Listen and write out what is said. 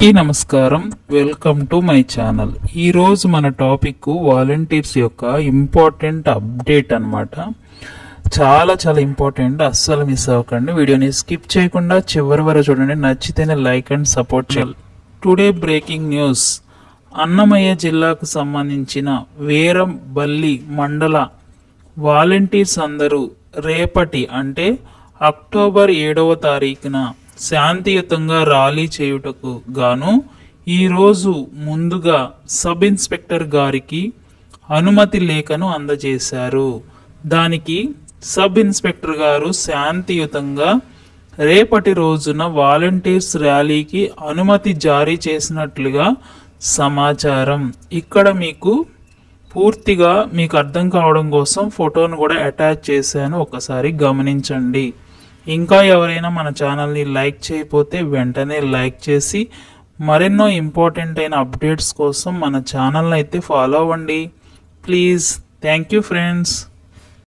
నమస్కారం, welcome to my channel. ఈ రోజు మన టాపిక్ వాలంటీర్స్ యొక్క ఇంపార్టెంట్ అప్డేట్ అన్నమాట. చాలా ఇంపార్టెంట్, అస్సలు మిస్ అవ్వకండి. వీడియోని స్కిప్ చేయకుండా చివరి వరకు చూడండి. నచ్చితేనే లైక్ అండ్ సపోర్ట్ చేయాలి. Today breaking news. అన్నమయ్య జిల్లాకు సంబంధించిన వీరంబల్లి మండల వాలంటీర్స్ అందరూ రేపటి అంటే అక్టోబర్ 7వ తారీఖున శాంతియుతంగా ర్యాలీ చేయుటకు గాను ఈరోజు ముందుగా సబ్ ఇన్స్పెక్టర్ గారికి అనుమతి లేఖను అందజేశారు. దానికి సబ్ ఇన్స్పెక్టర్ గారు శాంతియుతంగా రేపటి రోజున వాలంటీర్స్ ర్యాలీకి అనుమతి జారీ చేసినట్లుగా సమాచారం. ఇక్కడ మీకు పూర్తిగా మీకు అర్థం కావడం కోసం ఫోటోను కూడా అటాచ్ చేశాను, ఒకసారి గమనించండి. ఇంకా ఎవరైనా మన ఛానల్ని లైక్ చేయకపోతే వెంటనే లైక్ చేసి మరెన్నో ఇంపార్టెంట్ అయిన అప్డేట్స్ కోసం మన ఛానల్ని అయితే ఫాలో అవ్వండి ప్లీజ్. Thank you friends.